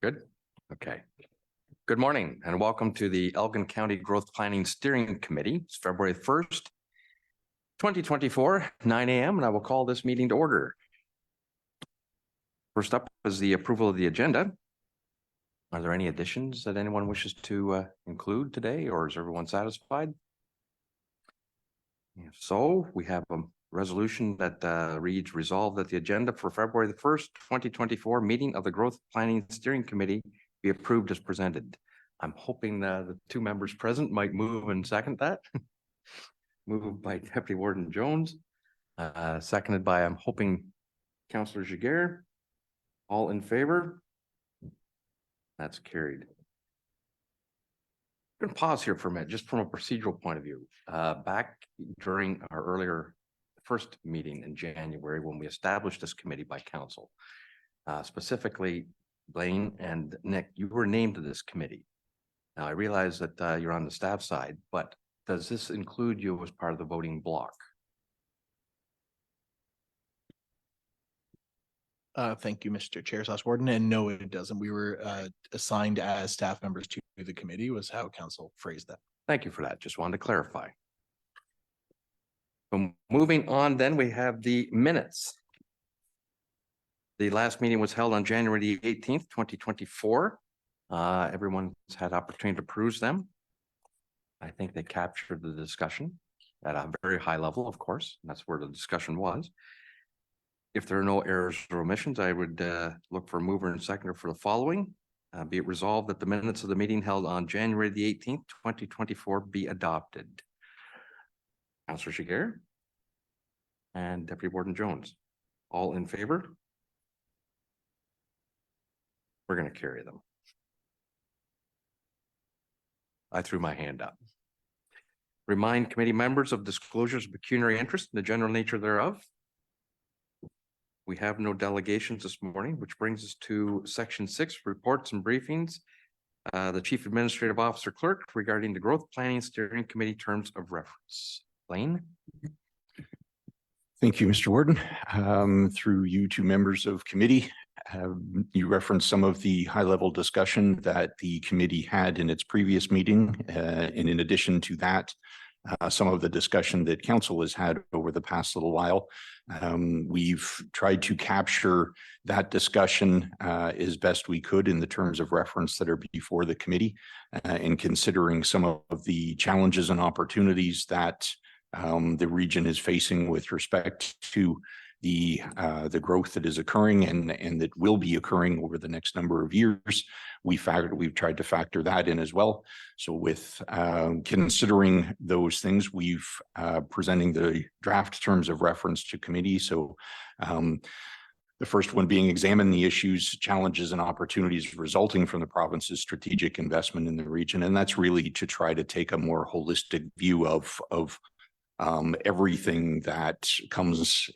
Good. Okay. Good morning and welcome to the Elgin County Growth Planning Steering Committee. It's February 1st, 2024, 9 a.m. and I will call this meeting to order. First up is the approval of the agenda. Are there any additions that anyone wishes to include today, or is everyone satisfied? If so, we have a resolution that reads resolved that the agenda for February the 1st, 2024 meeting of the Growth Planning Steering Committee be approved as presented. I'm hoping the two members present might move and second that. Moved by Deputy Warden Jones, seconded by, I'm hoping, Councillor Giguère. All in favor? That's carried. I'm going to pause here for a minute, just from a procedural point of view. Back during our earlier first meeting in January, when we established this committee by council, specifically Blaine and Nick, you were named to this committee. Now I realize that you're on the staff side, but does this include you as part of the voting block? Thank you, Mr. Chair Warden. And no, it doesn't. We were assigned as staff members to the committee, was how council phrased that. Thank you for that. Just wanted to clarify. Moving on, then we have the minutes. The last meeting was held on January the 18th, 2024. Everyone's had opportunity to peruse them. I think they captured the discussion at a very high level, of course. And that's where the discussion was. If there are no errors or omissions, I would look for a mover and seconder for the following. Be it resolved that the minutes of the meeting held on January the 18th, 2024 be adopted. Councillor Giguère and Deputy Warden Jones, all in favor? We're going to carry them. I threw my hand up. Remind committee members of disclosures of pecuniary interest and the general nature thereof. We have no delegations this morning, which brings us to section 6, reports and briefings. The Chief Administrative Officer Clerk regarding the Growth Planning Steering Committee terms of reference. Blaine. Thank you, Mr. Warden. Through you two members of committee, you referenced some of the high-level discussion that the committee had in its previous meeting. And in addition to that, some of the discussion that council has had over the past little while. We've tried to capture that discussion as best we could in the terms of reference that are before the committee, and considering some of the challenges and opportunities that the region is facing with respect to the growth that is occurring and that will be occurring over the next number of years. We've tried to factor that in as well. So with considering those things, we've presenting the draft terms of reference to committee. So the first one being examine the issues, challenges, and opportunities resulting from the province's strategic investment in the region. And that's really to try to take a more holistic view of everything that comes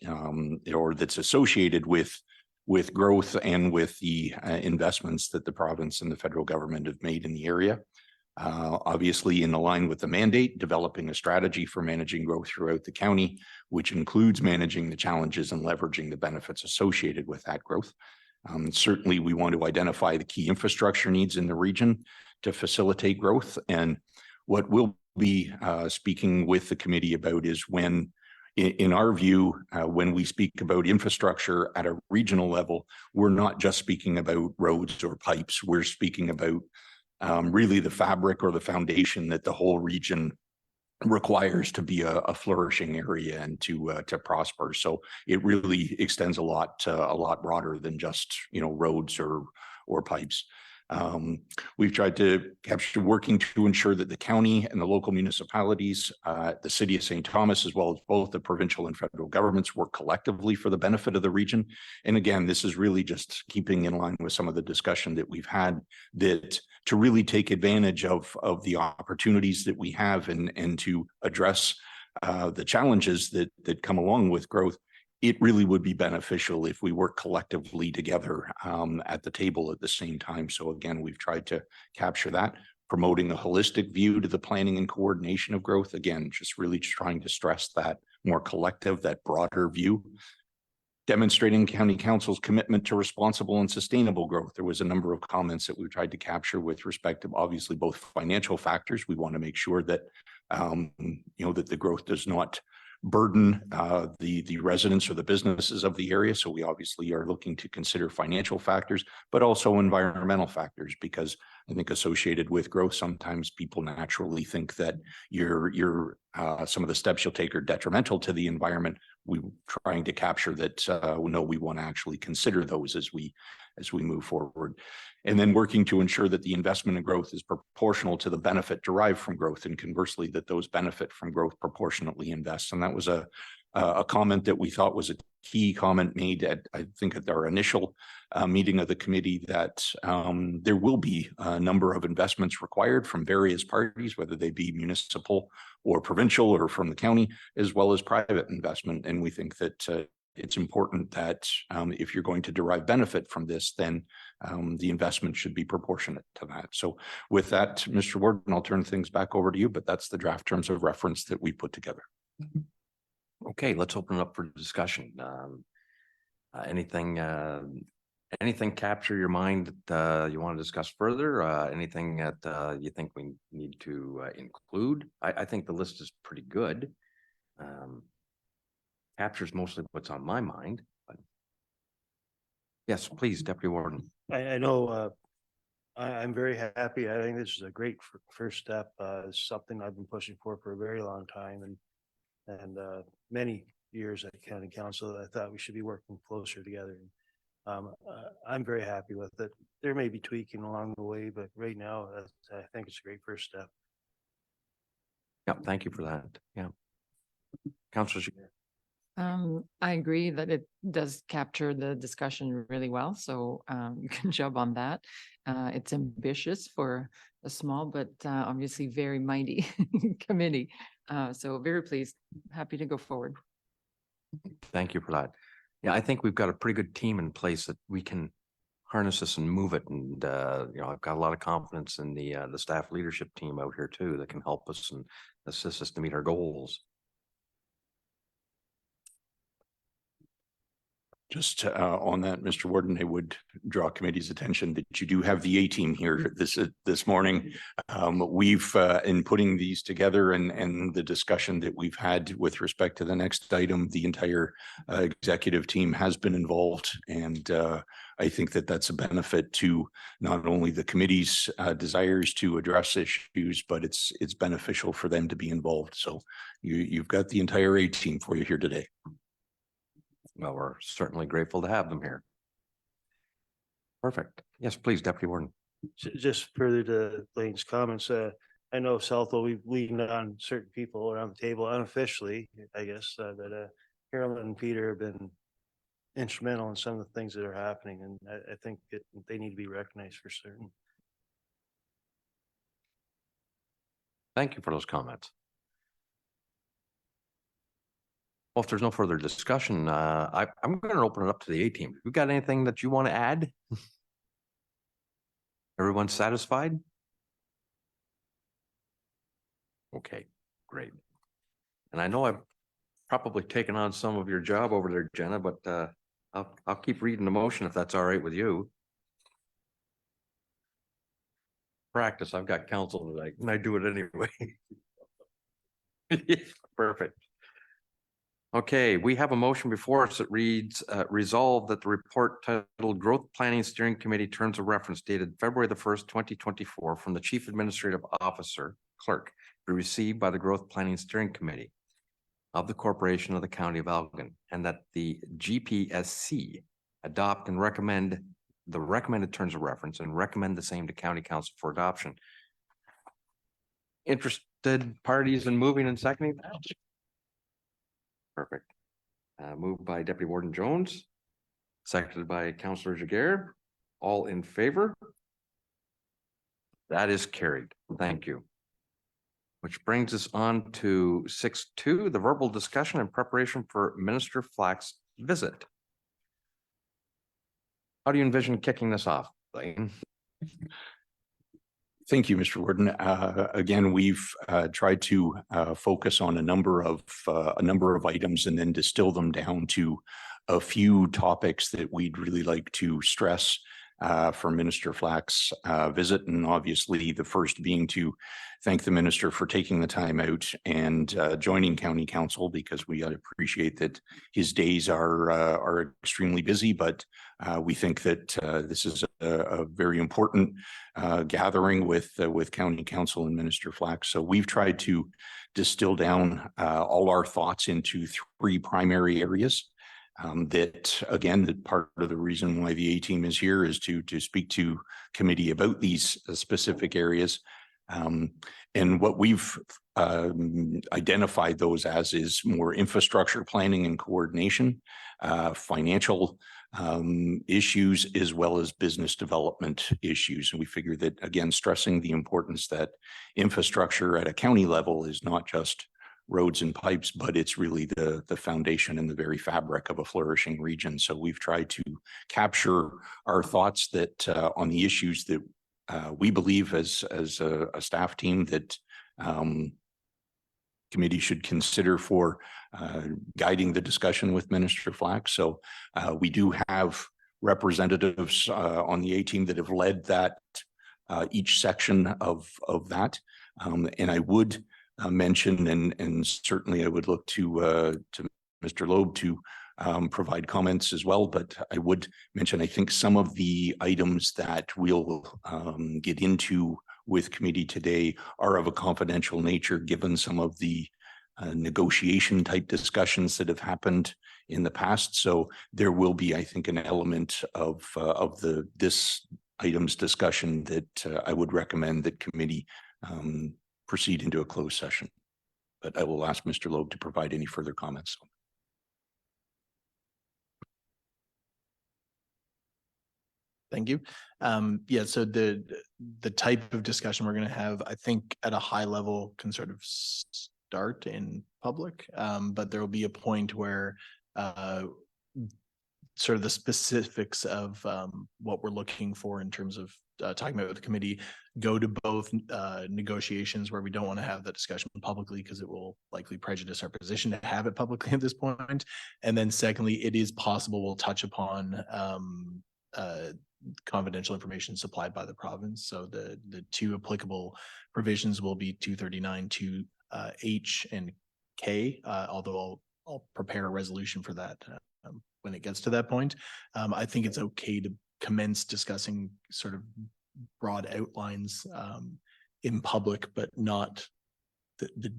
or that's associated with growth and with the investments that the province and the federal government have made in the area. Obviously, in line with the mandate, developing a strategy for managing growth throughout the county, which includes managing the challenges and leveraging the benefits associated with that growth. Certainly, we want to identify the key infrastructure needs in the region to facilitate growth. And what we'll be speaking with the committee about is when, in our view, when we speak about infrastructure at a regional level, we're not just speaking about roads or pipes. We're speaking about really the fabric or the foundation that the whole region requires to be a flourishing area and to prosper. So it really extends a lot broader than just roads or pipes. We've tried to capture working to ensure that the county and the local municipalities, the city of St. Thomas, as well as both the provincial and federal governments, work collectively for the benefit of the region. And again, this is really just keeping in line with some of the discussion that we've had, that to really take advantage of the opportunities that we have and to address the challenges that come along with growth. It really would be beneficial if we work collectively together at the table at the same time. So again, we've tried to capture that, promoting a holistic view to the planning and coordination of growth. Again, just really trying to stress that more collective, that broader view. Demonstrating county council's commitment to responsible and sustainable growth. There was a number of comments that we tried to capture with respect to obviously both financial factors. We want to make sure that, that the growth does not burden the residents or the businesses of the area. So we obviously are looking to consider financial factors, but also environmental factors, because I think associated with growth, sometimes people naturally think that some of the steps you'll take are detrimental to the environment. We're trying to capture that. No, we want to actually consider those as we move forward. And then working to ensure that the investment in growth is proportional to the benefit derived from growth, and conversely, that those benefit from growth proportionately invest. And that was a comment that we thought was a key comment made at, I think, at our initial meeting of the committee, that there will be a number of investments required from various parties, whether they be municipal or provincial or from the county, as well as private investment. And we think that it's important that if you're going to derive benefit from this, then the investment should be proportionate to that. So with that, Mr. Warden, I'll turn things back over to you, but that's the draft terms of reference that we put together. Okay, let's open it up for discussion. Anything capture your mind that you want to discuss further? Anything that you think we need to include? I think the list is pretty good. Captures mostly what's on my mind. But yes, please, Deputy Warden. I know I'm very happy. I think this is a great first step. It's something I've been pushing for a very long time, and many years at county council. I thought we should be working closer together. I'm very happy with it. There may be tweaking along the way, but right now, I think it's a great first step. Yeah, thank you for that. Yeah, Councilor. I agree that it does capture the discussion really well. So you can jump on that. It's ambitious for a small, but obviously very mighty committee. So very pleased, happy to go forward. Thank you for that. Yeah, I think we've got a pretty good team in place that we can harness this and move it. And, I've got a lot of confidence in the staff leadership team out here too, that can help us and assist us to meet our goals. Just on that, Mr. Warden, I would draw committee's attention that you do have the A-team here this morning. We've in putting these together and the discussion that we've had with respect to the next item, the entire executive team has been involved, and I think that that's a benefit to not only the committee's desires to address issues, but it's beneficial for them to be involved. So you've got the entire A-team for you here today. Well, we're certainly grateful to have them here. Perfect. Yes, please, Deputy Warden. Just further to Blaine's comments, I know Southwell, we've leaned on certain people around the table unofficially, I guess, that Carolyn and Peter have been instrumental in some of the things that are happening, and I think they need to be recognized for certain. Thank you for those comments. Well, if there's no further discussion, I'm going to open it up to the A-team. You got anything that you want to add? Everyone's satisfied? Okay, great. And I know I've probably taken on some of your job over there, Jenna, but I'll keep reading the motion if that's all right with you. Practice, I've got counsel tonight, and I do it anyway. Perfect. Okay, we have a motion before us that reads, resolve that the report titled Growth Planning Steering Committee Terms of Reference dated February the 1st, 2024 from the Chief Administrative Officer, Clerk, be received by the Growth Planning Steering Committee of the Corporation of the County of Elgin, and that the GPSC adopt and recommend the recommended terms of reference and recommend the same to County Council for adoption. Interested parties in moving and seconding? Perfect. Moved by Deputy Warden Jones, seconded by Councillor Jaguar. All in favor? That is carried. Thank you. Which brings us on to 6.2, the verbal discussion and preparation for Minister Flack's visit. How do you envision kicking this off, Blaine? Thank you, Mr. Warden. Again, we've tried to focus on a number of items and then distill them down to a few topics that we'd really like to stress for Minister Flack's visit. And obviously the first being to thank the minister for taking the time out and joining County Council, because we appreciate that his days are extremely busy, but we think that this is a very important gathering with County Council and Minister Flack. So we've tried to distill down all our thoughts into 3 primary areas. That again, that part of the reason why the A-team is here is to speak to committee about these specific areas. And what we've identified those as is more infrastructure planning and coordination, financial issues, as well as business development issues. And we figure that, again, stressing the importance that infrastructure at a county level is not just roads and pipes, but it's really the foundation and the very fabric of a flourishing region. So we've tried to capture our thoughts that on the issues that we believe as a staff team that committee should consider for guiding the discussion with Minister Flack. So we do have representatives on the A-team that have led that each section of that. And I would mention, and certainly I would look to Mr. Loeb to provide comments as well, but I would mention, I think some of the items that we'll get into with committee today are of a confidential nature, given some of the negotiation type discussions that have happened in the past. So there will be, I think, an element of this item's discussion that I would recommend that committee proceed into a closed session. But I will ask Mr. Loeb to provide any further comments. Thank you. Yeah, so the type of discussion we're going to have, I think at a high level can sort of start in public, but there will be a point where sort of the specifics of what we're looking for in terms of talking about with the committee go to both negotiations where we don't want to have that discussion publicly because it will likely prejudice our position to have it publicly at this point. And then secondly, it is possible we'll touch upon confidential information supplied by the province. So the 2 applicable provisions will be 239 to H and K, although I'll prepare a resolution for that when it gets to that point. I think it's okay to commence discussing sort of broad outlines in public, but not the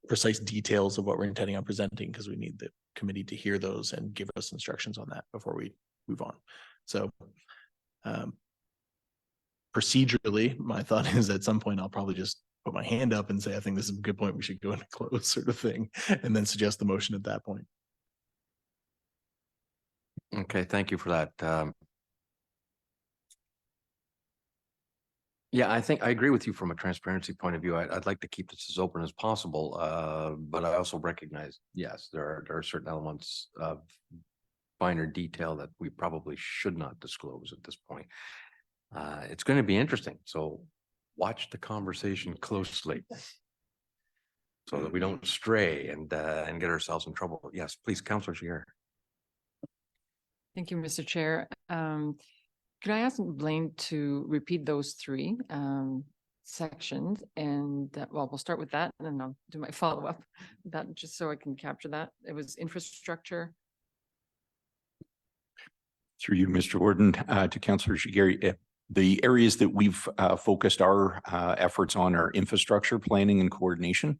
precise details of what we're intending on presenting, because we need the committee to hear those and give us instructions on that before we move on. So procedurally, my thought is at some point I'll probably just put my hand up and say, I think this is a good point, we should go into close, sort of thing, and then suggest the motion at that point. Okay, thank you for that. Yeah, I think I agree with you from a transparency point of view. I'd like to keep this as open as possible, but I also recognize, yes, there are certain elements of finer detail that we probably should not disclose at this point. It's going to be interesting, so watch the conversation closely so that we don't stray and get ourselves in trouble. Yes, please, Councillor Shier. Thank you, Mr. Chair. Could I ask Blaine to repeat those 3 sections? And well, we'll start with that and then I'll do my follow-up. That just so I can capture that. It was infrastructure. Through you, Mr. Warden, to Councillor Shigeri. The areas that we've focused our efforts on are infrastructure planning and coordination,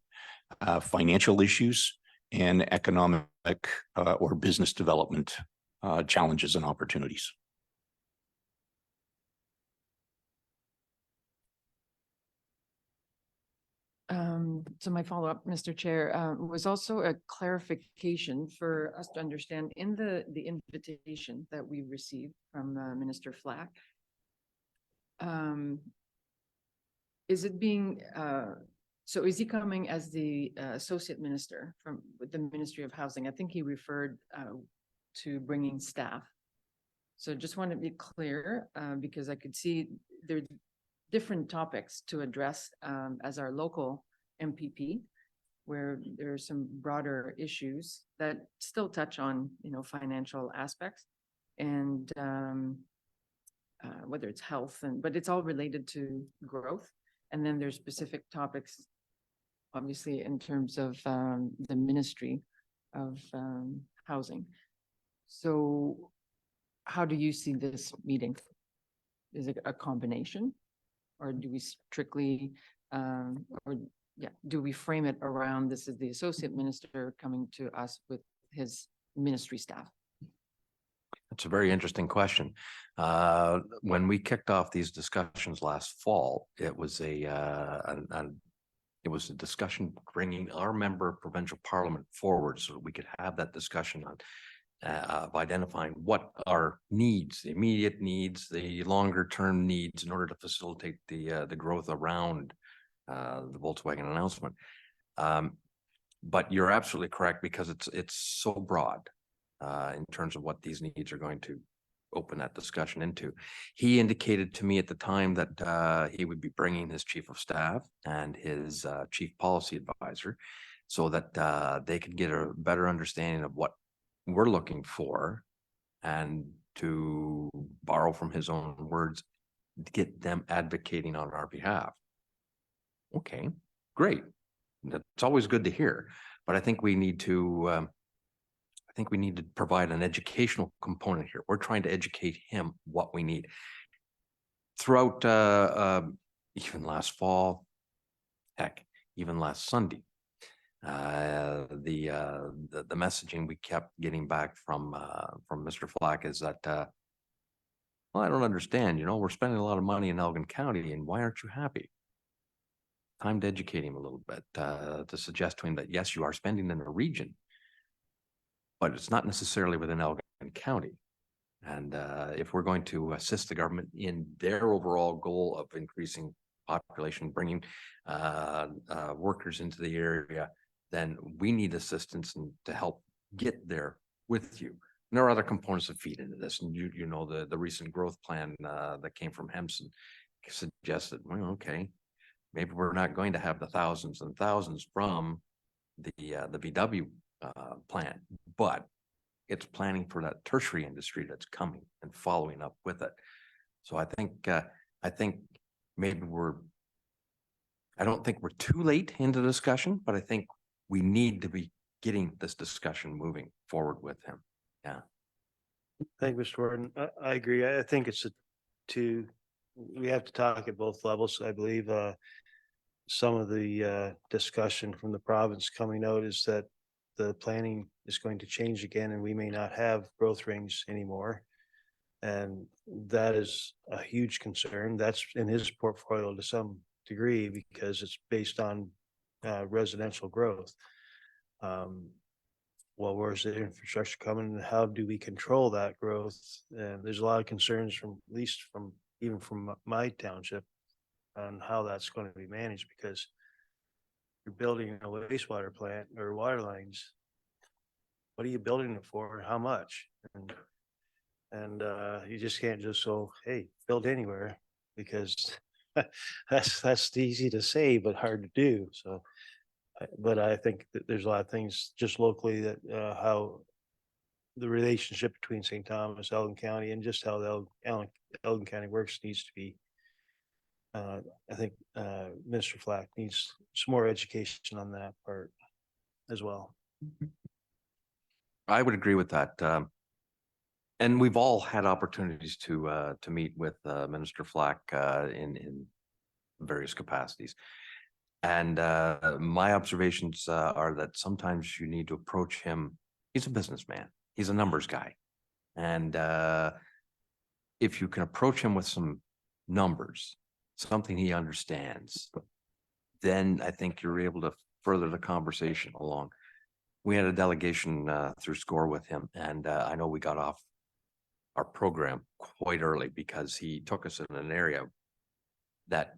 financial issues, and economic or business development challenges and opportunities. So my follow-up, Mr. Chair, was also a clarification for us to understand in the invitation that we received from Minister Flack. Is it being, so is he coming as the associate minister from the Ministry of Housing? I think he referred to bringing staff. So just want to be clear because I could see there's different topics to address as our local MPP. where there are some broader issues that still touch on, financial aspects and whether it's health but it's all related to growth. And then there's specific topics, obviously, in terms of the Ministry of Housing. So how do you see this meeting? Is it a combination? Or do we strictly, do we frame it around this is the associate minister coming to us with his ministry staff? It's a very interesting question. When we kicked off these discussions last fall, it was it was a discussion bringing our member of provincial parliament forward so that we could have that discussion on of identifying what our needs, the immediate needs, the longer term needs in order to facilitate the growth around the Volkswagen announcement. But you're absolutely correct, because it's so broad in terms of what these needs are going to open that discussion into. He indicated to me at the time that he would be bringing his chief of staff and his chief policy advisor so that they could get a better understanding of what we're looking for, and to borrow from his own words, get them advocating on our behalf. Okay, great. That's always good to hear, but I think we need to provide an educational component here. We're trying to educate him what we need. Throughout even last fall, heck, even last Sunday, the messaging we kept getting back from Mr. Flack is that, well, I don't understand, we're spending a lot of money in Elgin County, and why aren't you happy? Time to educate him a little bit, to suggest to him that yes, you are spending in a region, but it's not necessarily within Elgin County. And if we're going to assist the government in their overall goal of increasing population, bringing workers into the area, then we need assistance and to help get there with you. And there are other components that feed into this, and the recent growth plan that came from Hempson suggested, well, okay, maybe we're not going to have the thousands and thousands from the VW plan, but it's planning for that tertiary industry that's coming and following up with it. So I think maybe I don't think we're too late into the discussion, but I think we need to be getting this discussion moving forward with him. Yeah. Thank you, Mr. Warden. I agree. I think we have to talk at both levels. I believe some of the discussion from the province coming out is that the planning is going to change again, and we may not have growth rings anymore. And that is a huge concern. That's in his portfolio to some degree, because it's based on residential growth. Well, where's the infrastructure coming, and how do we control that growth? And there's a lot of concerns even from my township on how that's going to be managed, because you're building a wastewater plant or water lines. What are you building it for? How much? And you just can't just hey, build anywhere, because that's easy to say but hard to do. So, but I think that there's a lot of things just locally that how the relationship between St. Thomas, Elgin County, and just how the Elgin County works needs to be. I think Mr. Flack needs some more education on that part as well. I would agree with that. And we've all had opportunities to meet with Minister Flack in various capacities. And my observations are that sometimes you need to approach him. He's a businessman. He's a numbers guy. And if you can approach him with some numbers, something he understands, then I think you're able to further the conversation along. We had a delegation through SCORE with him, and I know we got off our program quite early because he took us in an area that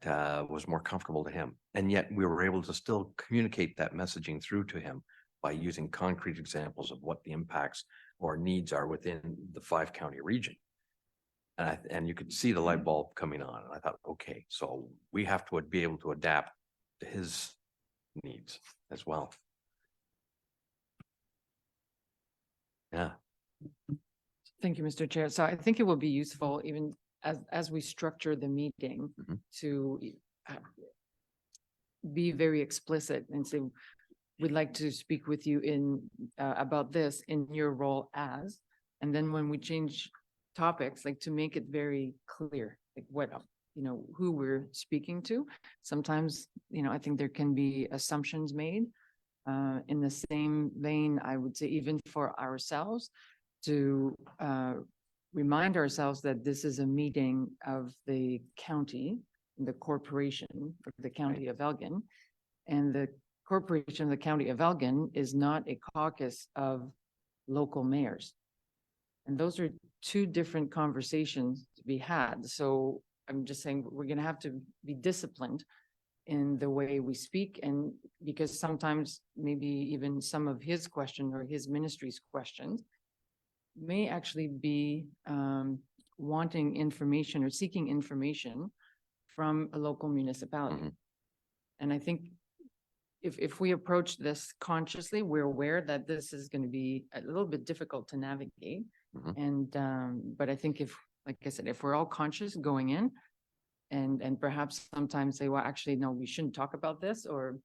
was more comfortable to him. And yet we were able to still communicate that messaging through to him by using concrete examples of what the impacts or needs are within the 5-county region. And you could see the light bulb coming on. And I thought, okay, so we have to be able to adapt to his needs as well. Yeah. Thank you, Mr. Chair. So I think it will be useful even as we structure the meeting Mhm. to uh, be very explicit and say, we'd like to speak with you about this in your role as, and then when we change topics, like to make it very clear, like what, who we're speaking to. Sometimes, I think there can be assumptions made. In the same vein, I would say even for ourselves to remind ourselves that this is a meeting of the county, the corporation of the county of Elgin. And the corporation of the county of Elgin is not a caucus of local mayors. And those are two different conversations to be had. So I'm just saying we're going to have to be disciplined in the way we speak, and because sometimes maybe even some of his question or his ministry's questions may actually be wanting information or seeking information from a local municipality. Mhm. And I think if we approach this consciously, we're aware that this is going to be a little bit difficult to navigate. Mhm. And but I think like I said, if we're all conscious going in, and perhaps sometimes say, well, actually, no, we shouldn't talk about this, or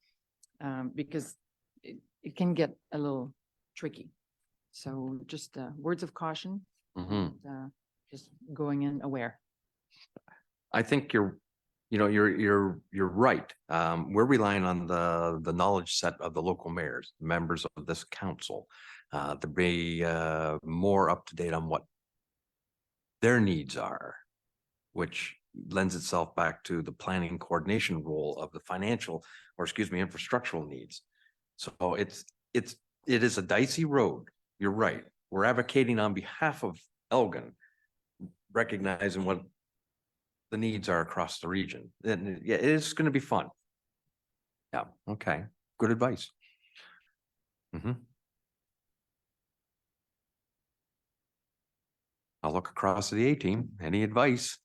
because it can get a little tricky. So just words of caution, Mhm. and just going in aware. I think you're right. We're relying on the knowledge set of the local mayors, members of this council, to be more up to date on what their needs are, which lends itself back to the planning coordination role of the financial, or excuse me, infrastructural needs. So it is a dicey road. You're right. We're advocating on behalf of Elgin, recognizing what the needs are across the region. And yeah, it is going to be fun. Yeah. Okay. Good advice. Mhm. I'll look across to the A-team. Any advice?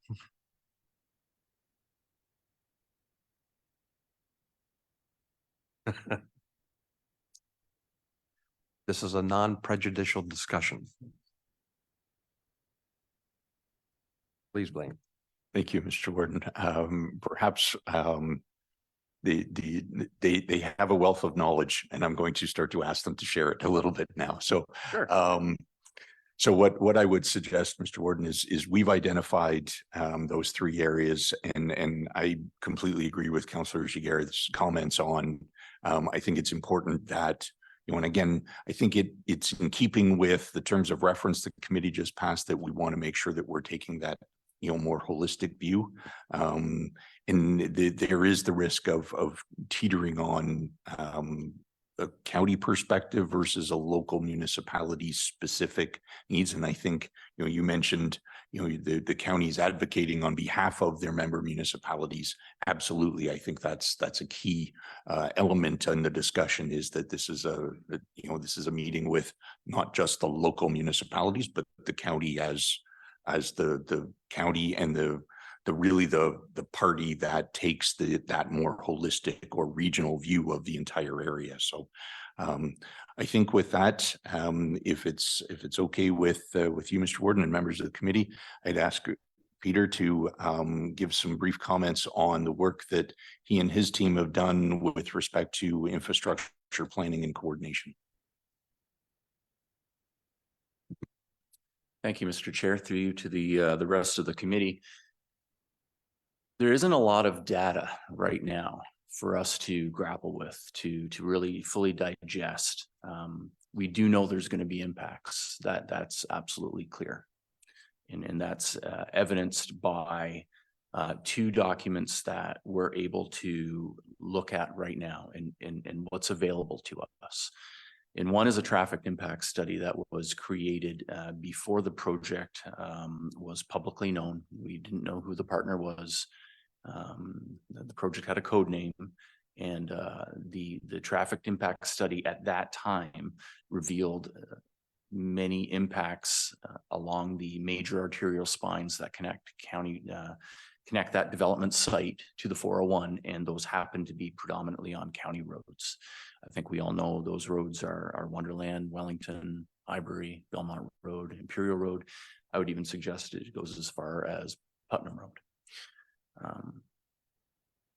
This is a non-prejudicial discussion. Please, Blaine. Thank you, Mr. Warden. Perhaps they have a wealth of knowledge, and I'm going to start to ask them to share it a little bit now. So, Sure. So what I would suggest, Mr. Warden, is we've identified those three areas, and I completely agree with Councillor Giguère's comments on. I think it's important that, and again, I think it's in keeping with the terms of reference the committee just passed, that we want to make sure that we're taking that more holistic view. And there is the risk of teetering on a county perspective versus a local municipality specific needs. And I think, you mentioned, the counties advocating on behalf of their member municipalities. Absolutely. I think that's a key element in the discussion, is that this is a meeting with not just the local municipalities, but the county as the county and the party that takes that more holistic or regional view of the entire area. So I think with that, if it's okay with you, Mr. Warden, and members of the committee, I'd ask Peter to give some brief comments on the work that he and his team have done with respect to infrastructure planning and coordination. Thank you, Mr. Chair. Through you to the rest of the committee. There isn't a lot of data right now for us to grapple with, to really fully digest. We do know there's going to be impacts. That's absolutely clear. And that's evidenced by two documents that we're able to look at right now and what's available to us. And one is a traffic impact study that was created before the project was publicly known. We didn't know who the partner was. The project had a code name, and the traffic impact study at that time revealed many impacts along the major arterial spines that connect that development site to the 401, and those happen to be predominantly on county roads. I think we all know those roads are Wonderland, Wellington, Ivory, Belmont Road, Imperial Road. I would even suggest it goes as far as Putnam Road.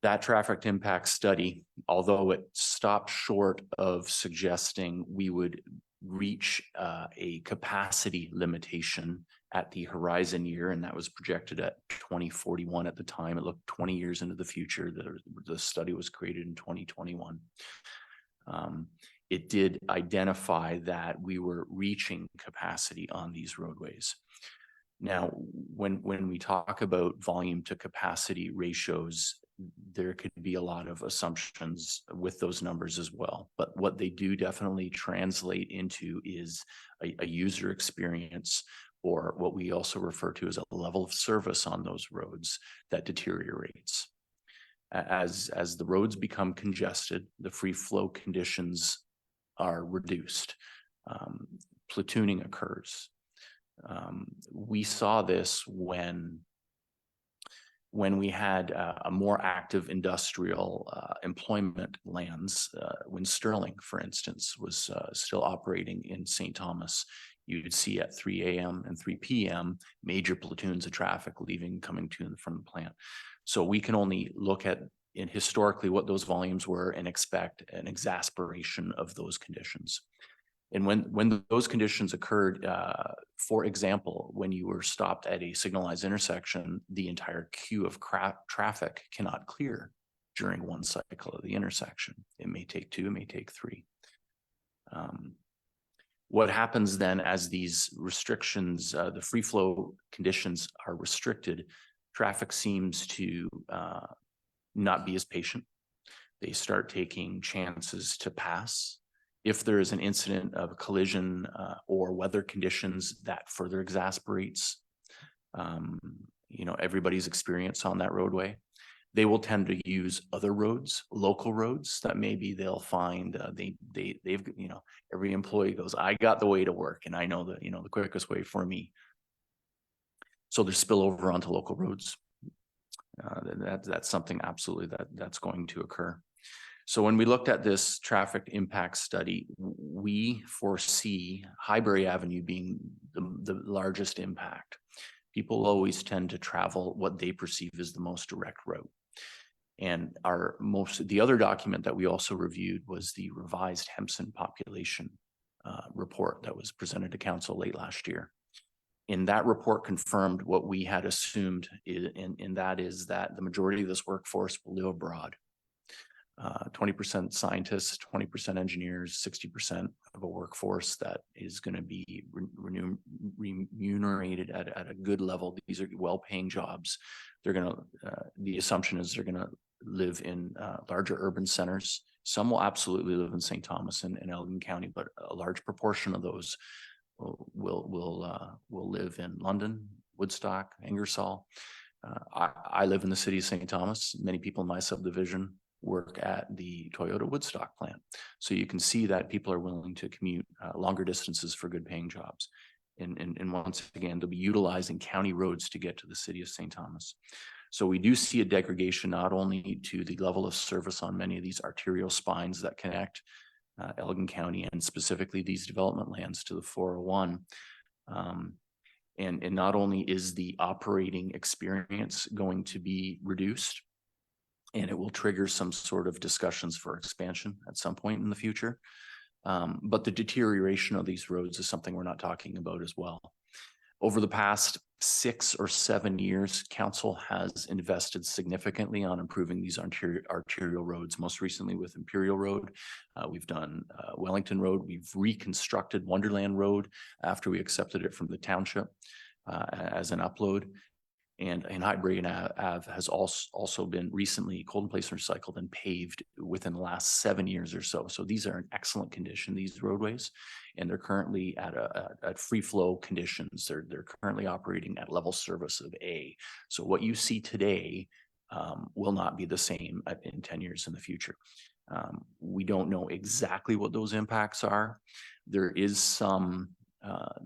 That traffic impact study, although it stopped short of suggesting we would reach a capacity limitation at the horizon year, and that was projected at 2041 at the time. It looked 20 years into the future. The study was created in 2021. It did identify that we were reaching capacity on these roadways. Now, when we talk about volume to capacity ratios, there could be a lot of assumptions with those numbers as well. But what they do definitely translate into is a user experience, or what we also refer to as a level of service on those roads that deteriorates. As the roads become congested, the free flow conditions are reduced. Platooning occurs. We saw this when we had a more active industrial employment lands, when Sterling, for instance, was still operating in St. Thomas. You would see at 3 a.m. and 3 p.m. major platoons of traffic leaving, coming to and from the plant. So we can only look at historically what those volumes were and expect an exasperation of those conditions. And when those conditions occurred, for example, when you were stopped at a signalized intersection, the entire queue of traffic cannot clear during one cycle of the intersection. It may take 2, it may take 3. What happens then as these restrictions, the free flow conditions are restricted, traffic seems to not be as patient. They start taking chances to pass. If there is an incident of a collision or weather conditions, that further exasperates, everybody's experience on that roadway. They will tend to use other roads, local roads that maybe they'll find they've every employee goes, I got the way to work, and I know that the quickest way for me. So there's spillover onto local roads. That's something absolutely that's going to occur. So when we looked at this traffic impact study, we foresee Highbury Avenue being the largest impact. People always tend to travel what they perceive as the most direct route. And the other document that we also reviewed was the revised Hempson population report that was presented to council late last year. And that report confirmed what we had assumed, and that is that the majority of this workforce will live abroad. 20% scientists, 20% engineers, 60% of a workforce that is going to be remunerated at a good level. These are well-paying jobs. They're going to, the assumption is they're going to live in larger urban centers. Some will absolutely live in St. Thomas and Elgin County, but a large proportion of those will live in London, Woodstock, Ingersoll. I live in the city of St. Thomas. Many people in my subdivision work at the Toyota Woodstock plant. So you can see that people are willing to commute longer distances for good paying jobs. And once again, they'll be utilizing county roads to get to the city of St. Thomas. So we do see a degradation not only to the level of service on many of these arterial spines that connect Elgin County and specifically these development lands to the 401. And not only is the operating experience going to be reduced, and it will trigger some sort of discussions for expansion at some point in the future. But the deterioration of these roads is something we're not talking about as well. Over the past 6 or 7 years, council has invested significantly on improving these arterial roads, most recently with Imperial Road. We've done Wellington Road. We've reconstructed Wonderland Road after we accepted it from the township as an upload. And Highbury Ave has also been recently cold in place recycled and paved within the last 7 years or so. So these are in excellent condition, these roadways, and they're currently at free flow conditions. They're currently operating at level service of A. So what you see today will not be the same in 10 years in the future. We don't know exactly what those impacts are. There is some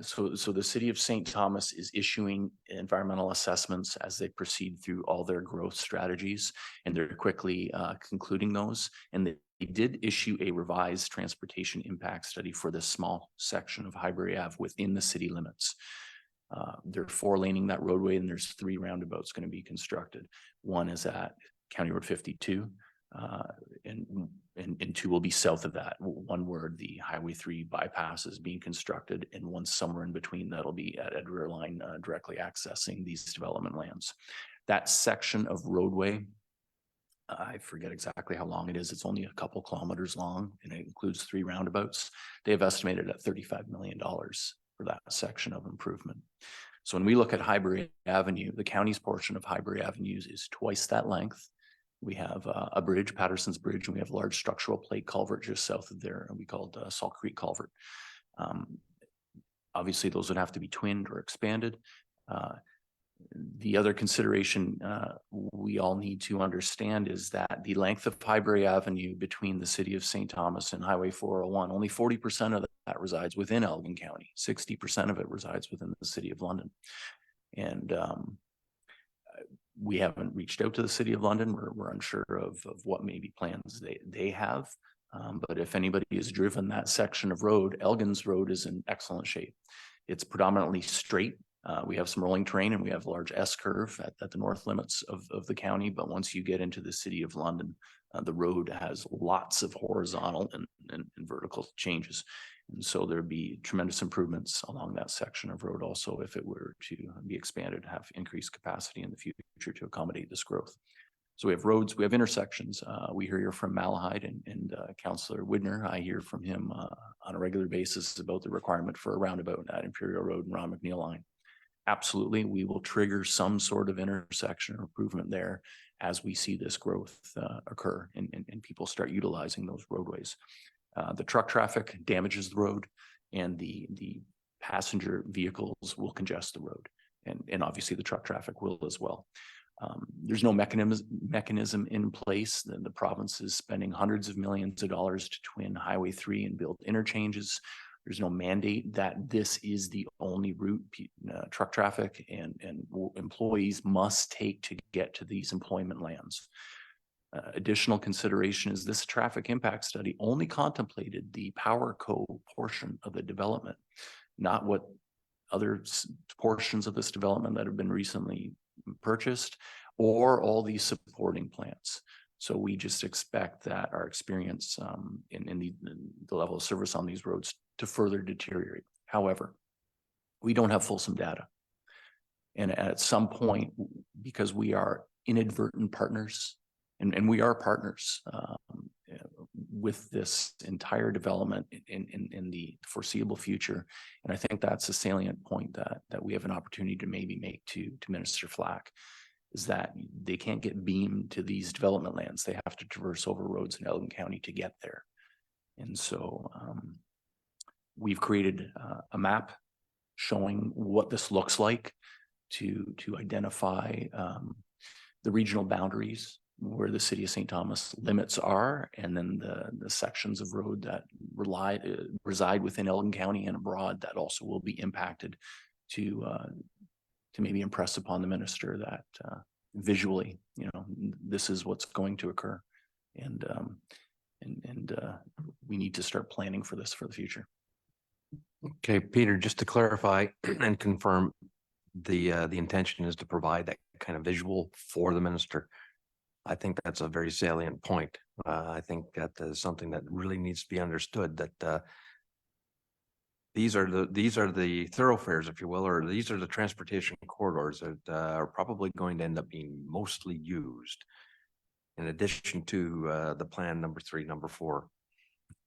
so the city of St. Thomas is issuing environmental assessments as they proceed through all their growth strategies, and they're quickly concluding those, and did issue a revised transportation impact study for this small section of Highbury Ave within the city limits. They're 4-laning that roadway, and there's 3 roundabouts going to be constructed. One is at County Road 52, and 2 will be south of that. One where the Highway 3 bypass is being constructed, and one somewhere in between that'll be at Edgware Line, directly accessing these development lands. That section of roadway, I forget exactly how long it is. It's only a couple kilometers long, and it includes 3 roundabouts. They have estimated at $35 million for that section of improvement. So when we look at Highbury Avenue, the county's portion of Highbury Avenue is twice that length. We have a bridge, Patterson's Bridge, and we have a large structural plate culvert just south of there, and we call it Salt Creek Culvert. Obviously, those would have to be twinned or expanded. The other consideration we all need to understand is that the length of Highbury Avenue between the city of St. Thomas and Highway 401, only 40% of that resides within Elgin County. 60% of it resides within the city of London. And we haven't reached out to the city of London. We're unsure of what maybe plans they have. But if anybody has driven that section of road, Elgin's Road is in excellent shape. It's predominantly straight. We have some rolling terrain, and we have a large S-curve at the north limits of the county. But once you get into the city of London, the road has lots of horizontal and vertical changes. And so there'd be tremendous improvements along that section of road also if it were to be expanded, have increased capacity in the future to accommodate this growth. So we have roads, we have intersections. We hear from Malahide and Councillor Widner. I hear from him on a regular basis about the requirement for a roundabout at Imperial Road and Ron McNeil line. Absolutely, we will trigger some sort of intersection or improvement there as we see this growth occur and people start utilizing those roadways. The truck traffic damages the road, and the passenger vehicles will congest the road, and obviously the truck traffic will as well. There's no mechanism in place. The province is spending hundreds of millions of dollars to twin Highway 3 and build interchanges. There's no mandate that this is the only route truck traffic and employees must take to get to these employment lands. Additional consideration is this traffic impact study only contemplated the Power Co portion of the development, not what other portions of this development that have been recently purchased or all these supporting plants. So we just expect that our experience in the level of service on these roads to further deteriorate. However, we don't have fulsome data. And at some point, because we are inadvertent partners, and we are partners with this entire development in the foreseeable future. And I think that's a salient point that we have an opportunity to maybe make to Minister Flack, is that they can't get beamed to these development lands. They have to traverse over roads in Elgin County to get there. And so we've created a map showing what this looks like to identify the regional boundaries where the city of St. Thomas limits are, and then the sections of road that reside within Elgin County and abroad that also will be impacted to maybe impress upon the minister that visually, this is what's going to occur, and we need to start planning for this for the future. Okay, Peter, just to clarify and confirm, the intention is to provide that kind of visual for the minister. I think that's a very salient point. I think that is something that really needs to be understood, that these are the thoroughfares, if you will, or these are the transportation corridors that are probably going to end up being mostly used in addition to the plan number 3, number 4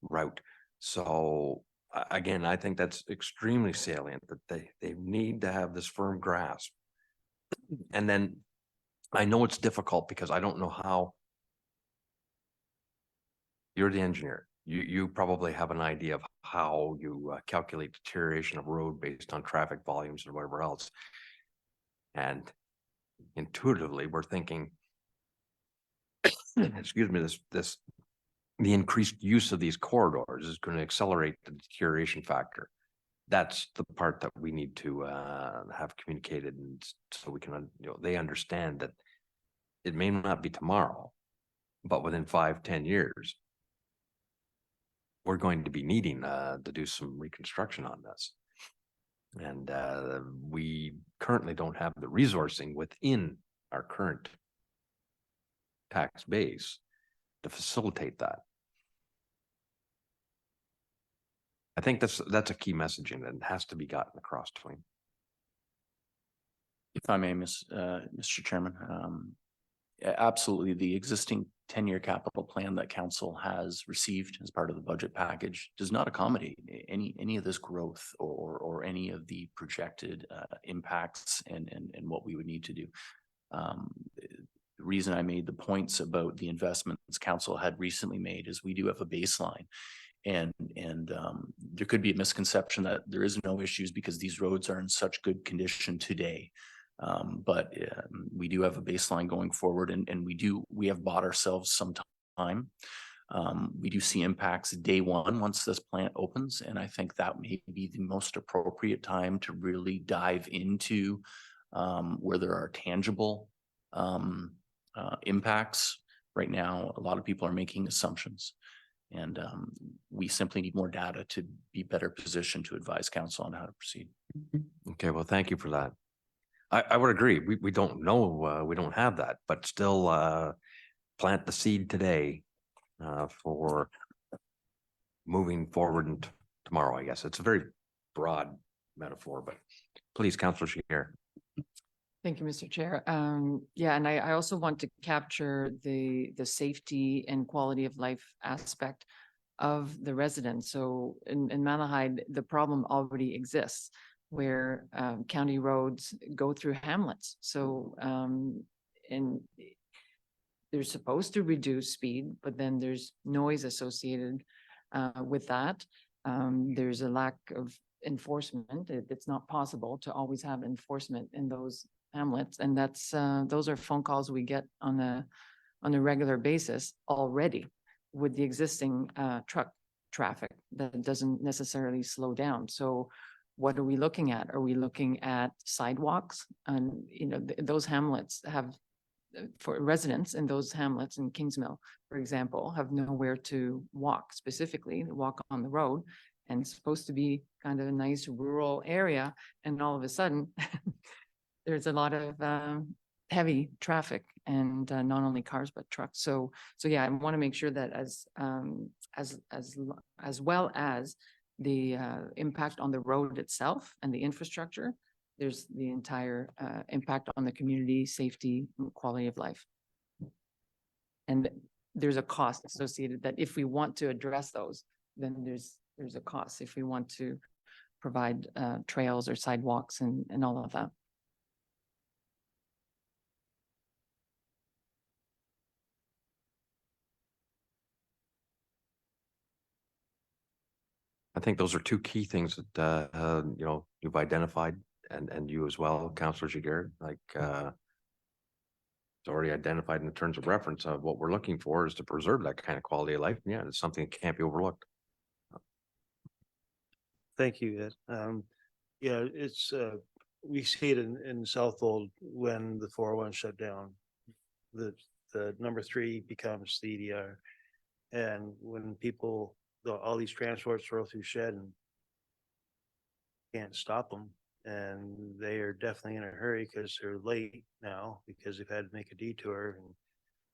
route. So again, I think that's extremely salient, that they need to have this firm grasp. And then I know it's difficult because I don't know how. You're the engineer. You probably have an idea of how you calculate deterioration of road based on traffic volumes and whatever else. And intuitively, we're thinking, excuse me, the increased use of these corridors is going to accelerate the deterioration factor. That's the part that we need to have communicated, and so we can, they understand that it may not be tomorrow, but within 5-10 years, we're going to be needing to do some reconstruction on this. And we currently don't have the resourcing within our current tax base to facilitate that. I think that's a key messaging that has to be gotten across to him. If I may, Mr. Chairman, absolutely. The existing 10-year capital plan that council has received as part of the budget package does not accommodate any of this growth or any of the projected impacts and what we would need to do. The reason I made the points about the investments council had recently made is we do have a baseline. And there could be a misconception that there is no issues because these roads are in such good condition today. But we do have a baseline going forward, and we have bought ourselves some time. We do see impacts day one once this plant opens, and I think that may be the most appropriate time to really dive into where there are tangible impacts. Right now, a lot of people are making assumptions. And we simply need more data to be better positioned to advise council on how to proceed. Okay, well, thank you for that. I would agree. We don't know, we don't have that, but still plant the seed today for moving forward and tomorrow, I guess. It's a very broad metaphor, but please, Councillor Shier. Thank you, Mr. Chair. Yeah, and I also want to capture the safety and quality of life aspect of the residents. So in Malahide, the problem already exists where county roads go through hamlets. So and they're supposed to reduce speed, but then there's noise associated with that. There's a lack of enforcement. It's not possible to always have enforcement in those hamlets, and that's those are phone calls we get on a regular basis already with the existing truck traffic that doesn't necessarily slow down. So what are we looking at? Are we looking at sidewalks? And those hamlets have, for residents in those hamlets in Kingsmill, for example, have nowhere to walk, specifically walk on the road, and it's supposed to be kind of a nice rural area, and all of a sudden there's a lot of heavy traffic, and not only cars but trucks. So yeah, I want to make sure that as well as the impact on the road itself and the infrastructure, there's the entire impact on the community, safety, and quality of life. And there's a cost associated that if we want to address those, then there's a cost if we want to provide trails or sidewalks and all of that. I think those are two key things that you've identified, and you as well, Councillor Giguère, like it's already identified in terms of reference of what we're looking for is to preserve that kind of quality of life. Yeah, it's something that can't be overlooked. Thank you. Yeah, it's we see it in Southold when the 401 shut down. The number 3 becomes the EDR, and when people all these transports roll through Shed and can't stop them, and they are definitely in a hurry because they're late now because they've had to make a detour,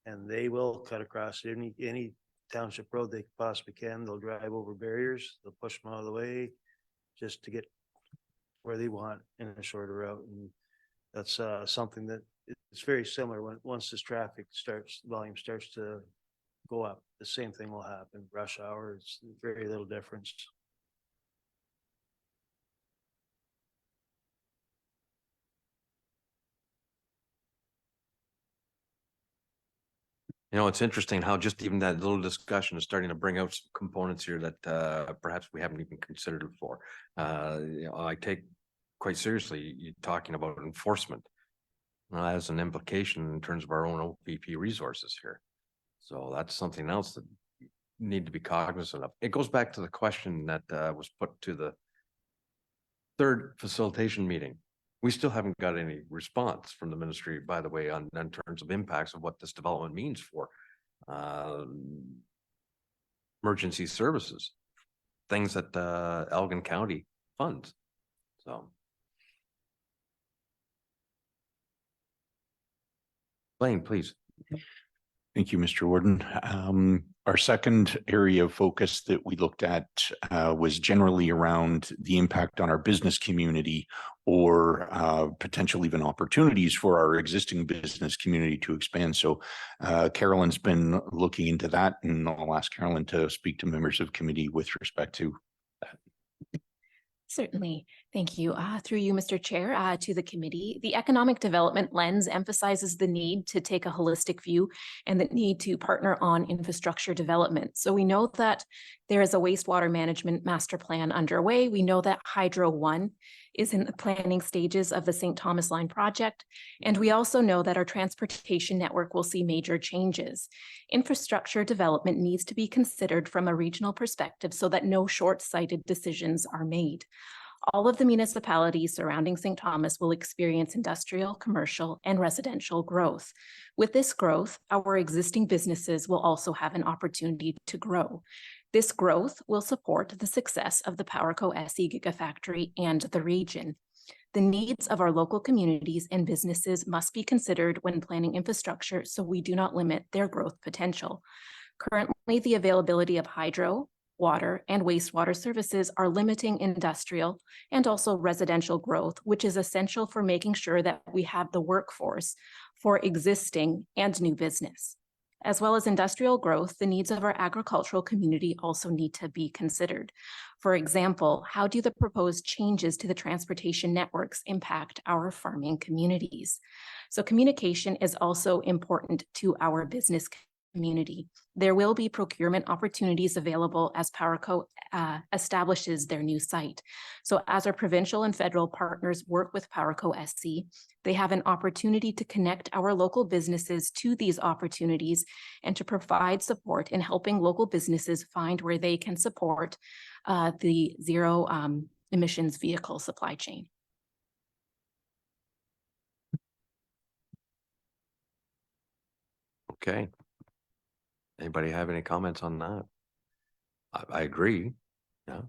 and they will cut across any township road they possibly can. They'll drive over barriers, they'll push them out of the way just to get where they want in a shorter route. And that's something that it's very similar once this traffic volume starts to go up, the same thing will happen. Rush hour, it's very little difference. It's interesting how just even that little discussion is starting to bring out some components here that perhaps we haven't even considered before. I take quite seriously you talking about enforcement as an implication in terms of our own OPP resources here. So that's something else that you need to be cognizant of. It goes back to the question that was put to the third facilitation meeting. We still haven't got any response from the ministry, by the way, in terms of impacts of what this development means for emergency services. things that Elgin County funds. So. Blaine, please. Thank you, Mr. Warden. Our second area of focus that we looked at was generally around the impact on our business community or potential even opportunities for our existing business community to expand. So Carolyn's been looking into that, and I'll ask Carolyn to speak to members of committee with respect to that. Certainly. Thank you. Through you, Mr. Chair, to the committee, the economic development lens emphasizes the need to take a holistic view and the need to partner on infrastructure development. So we know that there is a wastewater management master plan underway. We know that Hydro One is in the planning stages of the St. Thomas Line project. And we also know that our transportation network will see major changes. Infrastructure development needs to be considered from a regional perspective so that no short-sighted decisions are made. All of the municipalities surrounding St. Thomas will experience industrial, commercial, and residential growth. With this growth, our existing businesses will also have an opportunity to grow. This growth will support the success of the PowerCo SE Gigafactory and the region. The needs of our local communities and businesses must be considered when planning infrastructure so we do not limit their growth potential. Currently, the availability of hydro, water, and wastewater services are limiting industrial and also residential growth, which is essential for making sure that we have the workforce for existing and new business. As well as industrial growth, the needs of our agricultural community also need to be considered. For example, how do the proposed changes to the transportation networks impact our farming communities? So communication is also important to our business community. There will be procurement opportunities available as PowerCo establishes their new site. So as our provincial and federal partners work with PowerCo SC, they have an opportunity to connect our local businesses to these opportunities and to provide support in helping local businesses find where they can support the zero emissions vehicle supply chain. Okay. Anybody have any comments on that? I agree. Yeah.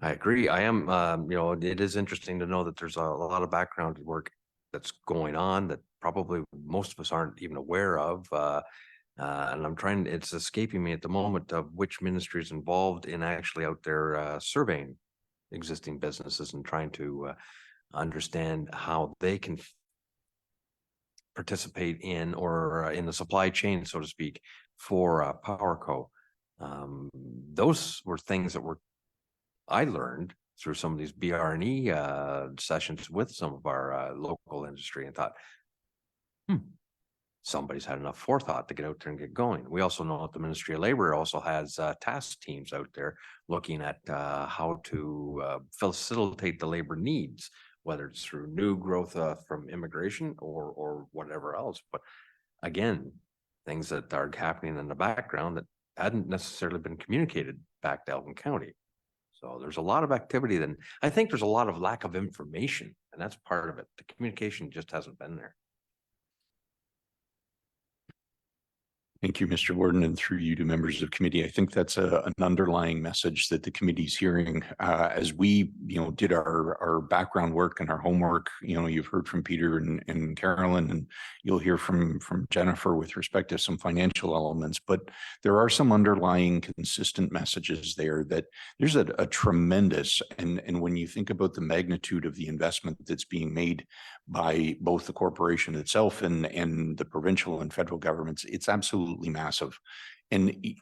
I agree. I am, it is interesting to know that there's a lot of background work that's going on that probably most of us aren't even aware of. And it's escaping me at the moment of which ministry is involved in actually out there surveying existing businesses and trying to understand how they can participate in or in the supply chain, so to speak, for PowerCo. Those were things that I learned through some of these BR&E sessions with some of our local industry and thought, somebody's had enough forethought to get out there and get going. We also know that the Ministry of Labor also has task teams out there looking at how to facilitate the labor needs, whether it's through new growth from immigration or whatever else. But again, things that are happening in the background that hadn't necessarily been communicated back to Elgin County. So there's a lot of activity. Then I think there's a lot of lack of information, and that's part of it. The communication just hasn't been there. Thank you, Mr. Warden, and through you to members of committee. I think that's an underlying message that the committee's hearing as we, did our background work and our homework. You've heard from Peter and Carolyn, and you'll hear from Jennifer with respect to some financial elements. But there are some underlying consistent messages there that there's a tremendous, and when you think about the magnitude of the investment that's being made by both the corporation itself and the provincial and federal governments, it's absolutely massive. And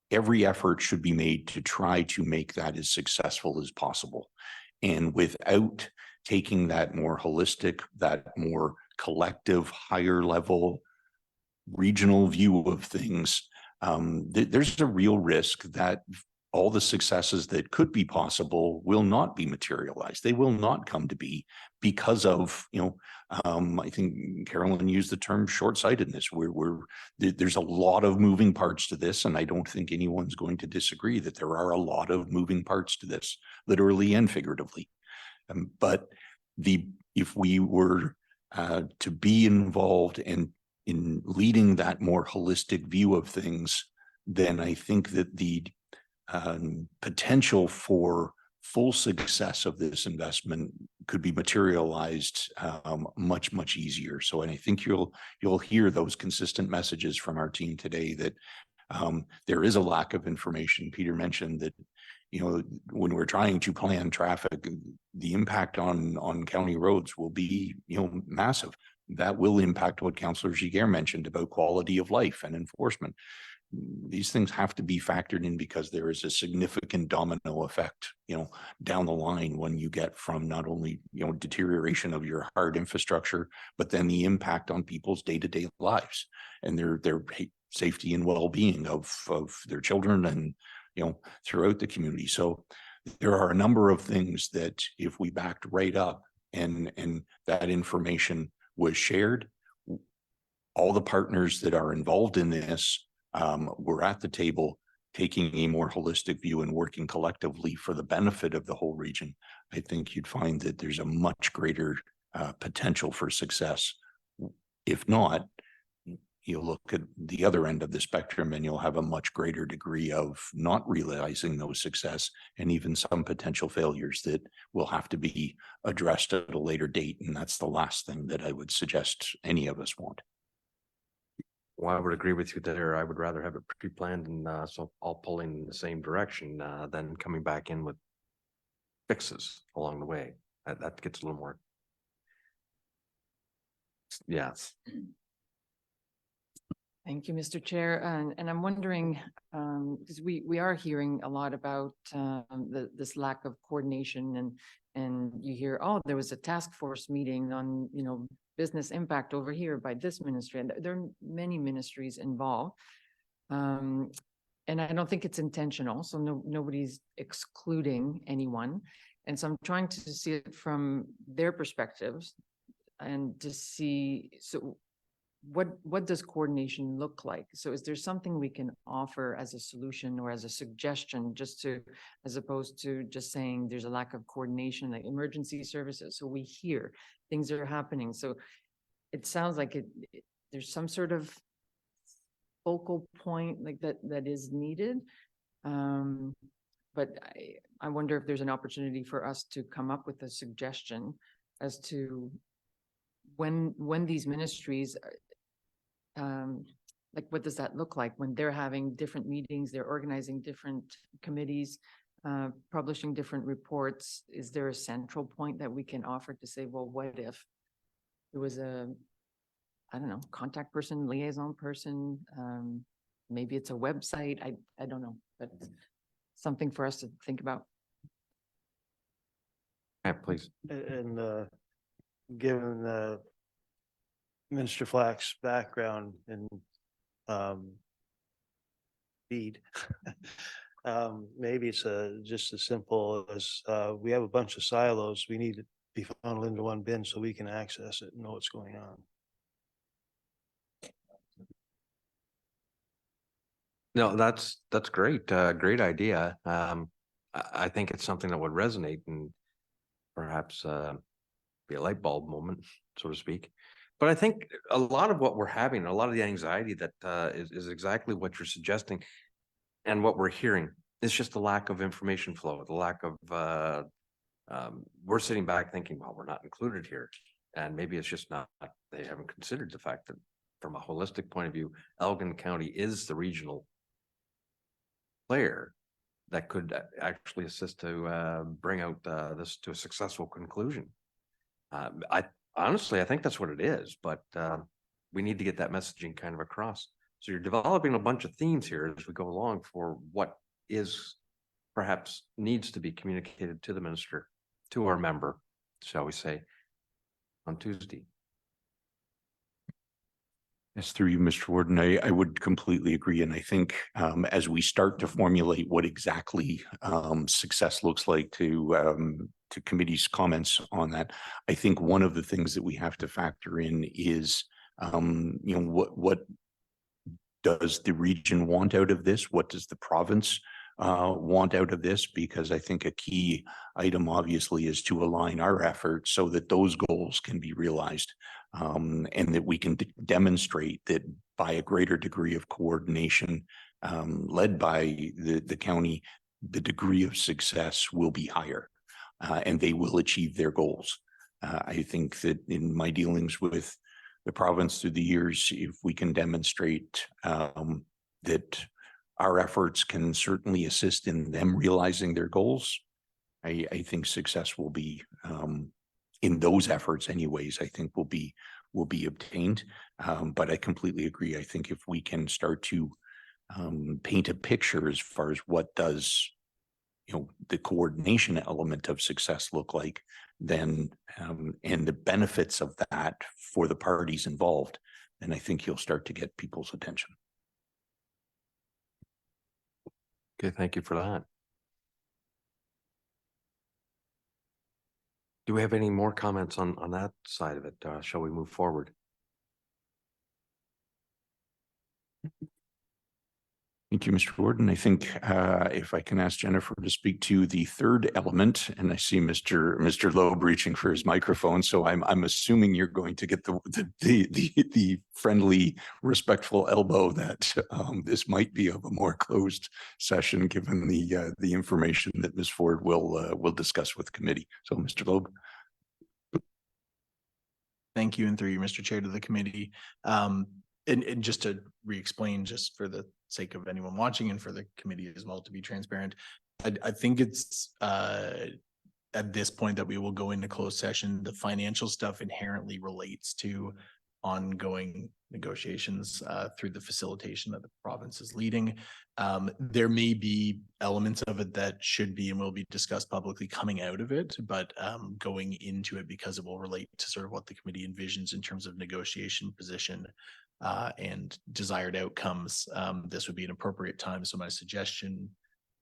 every effort should be made to try to make that as successful as possible. And without taking that more holistic, that more collective, higher level regional view of things, there's a real risk that all the successes that could be possible will not be materialized. They will not come to be because of, I think Carolyn used the term short-sightedness. There's a lot of moving parts to this, and I don't think anyone's going to disagree that there are a lot of moving parts to this, literally and figuratively. But if we were to be involved in leading that more holistic view of things, then I think that the potential for full success of this investment could be materialized much easier. So, and I think you'll hear those consistent messages from our team today that there is a lack of information. Peter mentioned that, you know, when we're trying to plan traffic, the impact on county roads will be, you know, massive. That will impact what Councillor Giguère mentioned about quality of life and enforcement. These things have to be factored in because there is a significant domino effect, you know, down the line when you get from not only, you know, deterioration of your hard infrastructure, but then the impact on people's day-to-day lives and their safety and well-being of their children and, you know, throughout the community. So there are a number of things that if we backed right up and that information was shared, all the partners that are involved in this were at the table taking a more holistic view and working collectively for the benefit of the whole region. I think you'd find that there's a much greater potential for success. If not, you'll look at the other end of the spectrum and you'll have a much greater degree of not realizing those success and even some potential failures that will have to be addressed at a later date. And that's the last thing that I would suggest any of us want. Well, I would agree with you there. I would rather have it pre-planned and so all pulling in the same direction than coming back in with fixes along the way. That gets a little more. Yes. Thank you, Mr. Chair. And I'm wondering, because we are hearing a lot about this lack of coordination and you hear, oh, there was a task force meeting on, you know, business impact over here by this ministry. And there are many ministries involved. And I don't think it's intentional. So nobody's excluding anyone. And so I'm trying to see it from their perspectives and to see, so what does coordination look like? So is there something we can offer as a solution or as a suggestion, just to, as opposed to just saying there's a lack of coordination, like emergency services? So we hear things are happening. So it sounds like there's some sort of focal point like that is needed. But I wonder if there's an opportunity for us to come up with a suggestion as to when these ministries like what does that look like when they're having different meetings, they're organizing different committees, publishing different reports? Is there a central point that we can offer to say, well, what if there was a, I don't know, contact person, liaison person, maybe it's a website, I don't know, but something for us to think about. Yeah, please. And given Minister Flack's background in feed, maybe it's just as simple as we have a bunch of silos. We need to be funneled into one bin so we can access it and know what's going on. No, that's great. Great idea. I think it's something that would resonate and perhaps be a light bulb moment, so to speak. But I think a lot of what we're having, a lot of the anxiety that is exactly what you're suggesting and what we're hearing is just the lack of information flow, the lack of we're sitting back thinking, well, we're not included here. And maybe it's just not, they haven't considered the fact that from a holistic point of view, Elgin County is the regional player that could actually assist to bring out this to a successful conclusion. Honestly, I think that's what it is, but we need to get that messaging kind of across. So you're developing a bunch of themes here as we go along for what is perhaps needs to be communicated to the minister, to our member, shall we say, on Tuesday. Yes, through you, Mr. Warden, I would completely agree. And I think as we start to formulate what exactly success looks like to committee's comments on that, I think one of the things that we have to factor in is, you know, what does the region want out of this? What does the province want out of this? Because I think a key item obviously is to align our efforts so that those goals can be realized. And that we can demonstrate that by a greater degree of coordination led by the county, the degree of success will be higher, and they will achieve their goals. I think that in my dealings with the province through the years, if we can demonstrate that our efforts can certainly assist in them realizing their goals, I think success will be in those efforts anyways, I think will be obtained. But I completely agree. I think if we can start to paint a picture as far as what does, the coordination element of success look like, then and the benefits of that for the parties involved, then I think you'll start to get people's attention. Okay, thank you for that. Do we have any more comments on that side of it? Shall we move forward? Thank you, Mr. Warden. I think if I can ask Jennifer to speak to the third element, and I see Mr. Loeb reaching for his microphone, so I'm assuming you're going to get the friendly, respectful elbow that this might be of a more closed session, given the information that Ms. Ford will discuss with committee. So, Mr. Loeb. Thank you, and through you, Mr. Chair, to the committee. And just to re-explain, just for the sake of anyone watching and for the committee as well, to be transparent, I think it's at this point that we will go into closed session. The financial stuff inherently relates to ongoing negotiations through the facilitation that the province is leading. There may be elements of it that should be and will be discussed publicly coming out of it, but going into it, because it will relate to sort of what the committee envisions in terms of negotiation position and desired outcomes, this would be an appropriate time. So my suggestion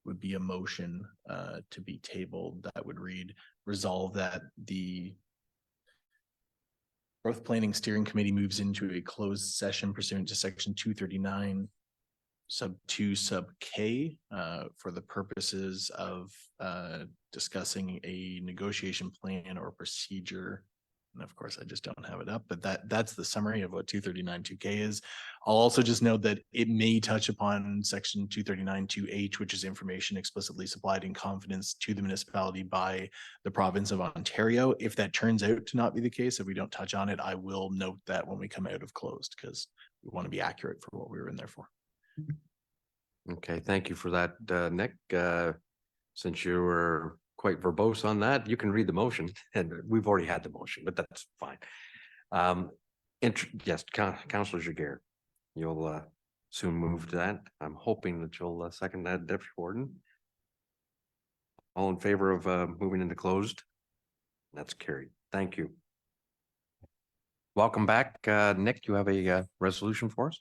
would be a motion to be tabled that would read, resolve that the Growth Planning Steering Committee moves into a closed session pursuant to section 239 sub 2 sub K for the purposes of discussing a negotiation plan or procedure. And of course, I just don't have it up, but that's the summary of what 239 2K is. I'll also just note that it may touch upon section 239 2H, which is information explicitly supplied in confidence to the municipality by the province of Ontario. If that turns out to not be the case, if we don't touch on it, I will note that when we come out of closed, because we want to be accurate for what we were in there for. Okay, thank you for that, Nick. Since you were quite verbose on that, you can read the motion, and we've already had the motion, but that's fine. Yes, Councillor Jiguer, you'll soon move to that. I'm hoping that you'll second that, Deputy Warden. All in favor of moving into closed? That's carried. Thank you. Welcome back, Nick. You have a resolution for us?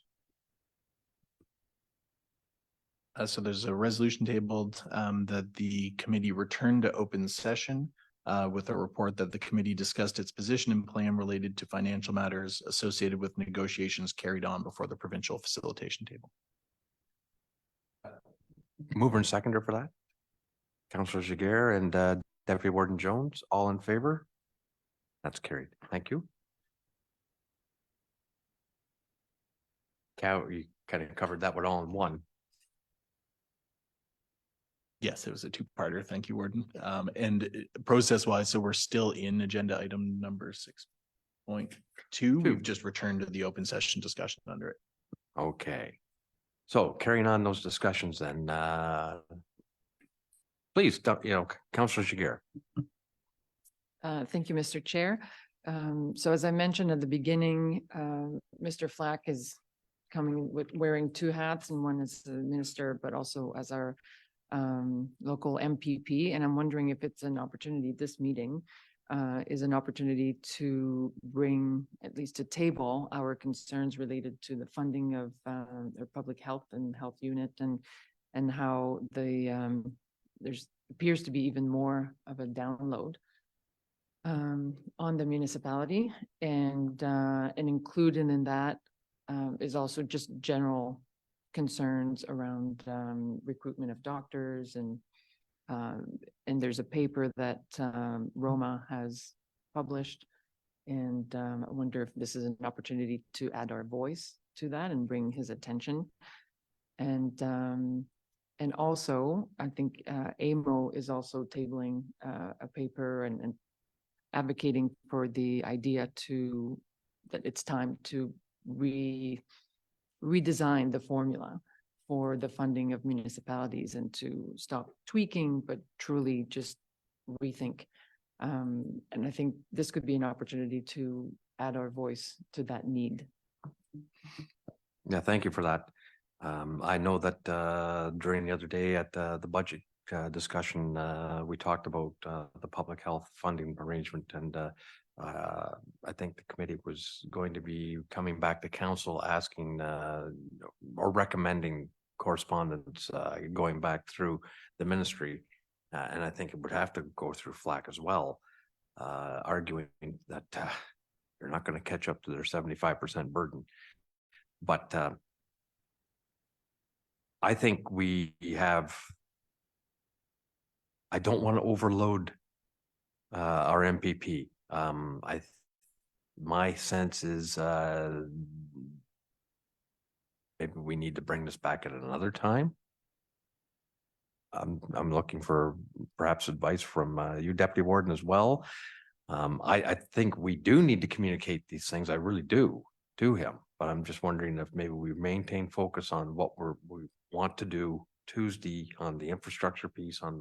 So there's a resolution tabled that the committee returned to open session with a report that the committee discussed its position and plan related to financial matters associated with negotiations carried on before the provincial facilitation table. Mover and seconder for that? Councillor Jiguer and Deputy Warden Jones, all in favor? That's carried. Thank you. Cow, you kind of covered that one all in one. Yes, it was a two-parter. Thank you, Warden. And process-wise, so we're still in agenda item number 6.2. We've just returned to the open session discussion under it. Okay. So carrying on those discussions then, please, Councillor Jiguer. Thank you, Mr. Chair. So as I mentioned at the beginning, Mr. Flack is coming with wearing two hats, and one as the minister, but also as our local MPP. And I'm wondering if it's an opportunity, this meeting is an opportunity to bring, at least to table, our concerns related to the funding of their public health and health unit, and how the there's appears to be even more of a download on the municipality, and included in that is also just general concerns around recruitment of doctors, and there's a paper that Roma has published, and I wonder if this is an opportunity to add our voice to that and bring his attention. And also, I think AMO is also tabling a paper and advocating for the idea that it's time to redesign the formula for the funding of municipalities and to stop tweaking, but truly just rethink. And I think this could be an opportunity to add our voice to that need. Yeah, thank you for that. I know that during the other day at the budget discussion, we talked about the public health funding arrangement, and I think the committee was going to be coming back to council asking or recommending correspondence going back through the ministry. And I think it would have to go through FLAC as well, arguing that they're not going to catch up to their 75% burden. But I think we have, I don't want to overload our MPP. My sense is maybe we need to bring this back at another time. I'm looking for perhaps advice from you, Deputy Warden, as well. I think we do need to communicate these things. I really do to him, but I'm just wondering if maybe we maintain focus on what we want to do Tuesday on the infrastructure piece, on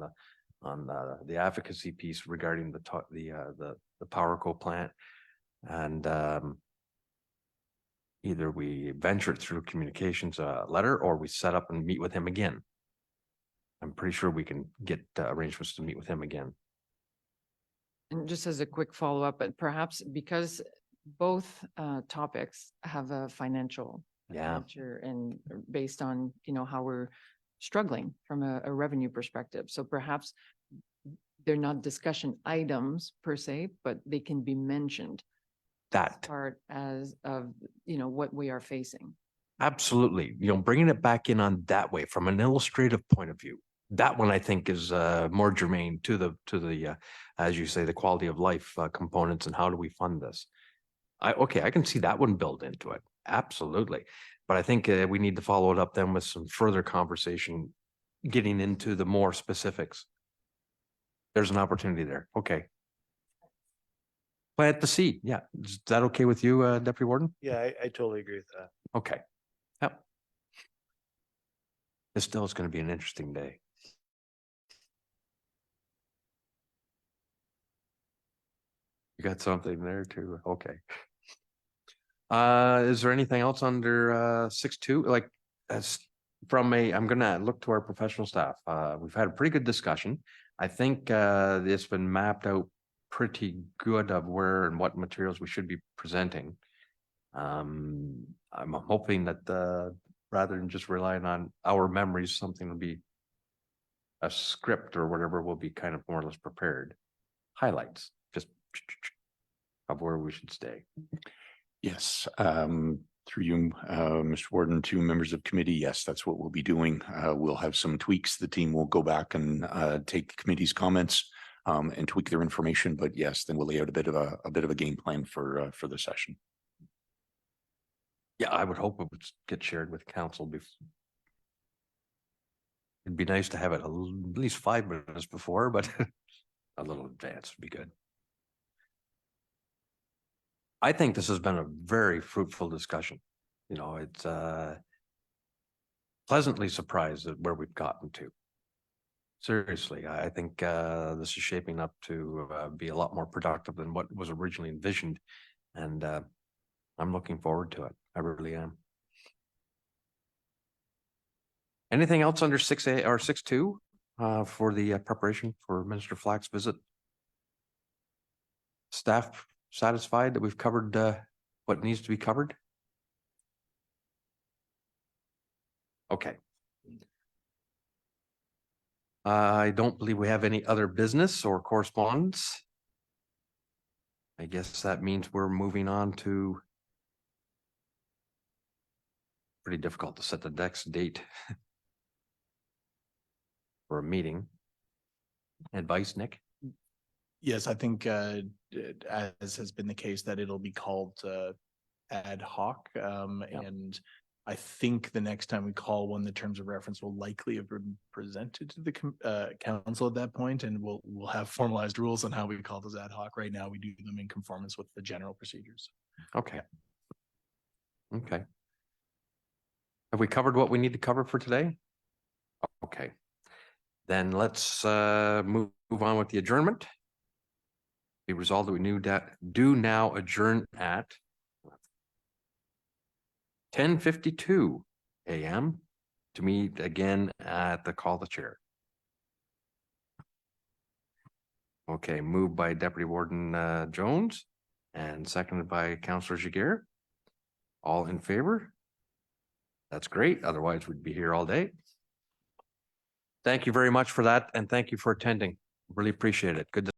the advocacy piece regarding the PowerCo plant, and either we venture through communications letter or we set up and meet with him again. I'm pretty sure we can get arrangements to meet with him again. And just as a quick follow-up, but perhaps because both topics have a financial nature and based on, how we're struggling from a revenue perspective. So perhaps they're not discussion items per se, but they can be mentioned as part of what we are facing. Absolutely. Bringing it back in on that way from an illustrative point of view. That one I think is more germane to the as you say, the quality of life components and how do we fund this. I can see that one built into it. Absolutely. But I think we need to follow it up then with some further conversation, getting into the more specifics. There's an opportunity there. Okay. Plant the seed. Yeah. Is that okay with you, Deputy Warden? Yeah, I totally agree with that. Okay. Yep. This still is going to be an interesting day. You got something there too. Okay. Is there anything else under 6.2? Like as I'm gonna look to our professional staff. We've had a pretty good discussion. I think it's been mapped out pretty good of where and what materials we should be presenting. I'm hoping that rather than just relying on our memories, something will be a script or whatever will be kind of more or less prepared. Highlights, just of where we should stay. Yes, through you, Mr. Warden, to members of committee. Yes, that's what we'll be doing. We'll have some tweaks. The team will go back and take the committee's comments and tweak their information. But yes, then we'll lay out a bit of a game plan for the session. Yeah, I would hope it would get shared with council before. It'd be nice to have it at least 5 minutes before, but a little advance would be good. I think this has been a very fruitful discussion. It's pleasantly surprised at where we've gotten to. Seriously, I think this is shaping up to be a lot more productive than what was originally envisioned. And I'm looking forward to it. I really am. Anything else under 6A or 6.2 for the preparation for Minister Flack's visit? Staff satisfied that we've covered what needs to be covered? Okay. I don't believe we have any other business or correspondence. I guess that means we're moving on to pretty difficult to set the next date for a meeting. Advice, Nick? Yes, I think as has been the case that it'll be called ad hoc and I think the next time we call one, the terms of reference will likely have been presented to the council at that point, and we'll have formalized rules on how we call those ad hoc. Right now, we do them in conformance with the general procedures. Okay. Okay. Have we covered what we need to cover for today? Okay. Then let's move on with the adjournment. Be resolved that we do now adjourn at 10:52 a.m. to meet again at the call the chair. Okay, moved by Deputy Warden Jones and seconded by Councillor Jiguer. All in favor? That's great. Otherwise, we'd be here all day. Thank you very much for that, and thank you for attending. Really appreciate it. Good to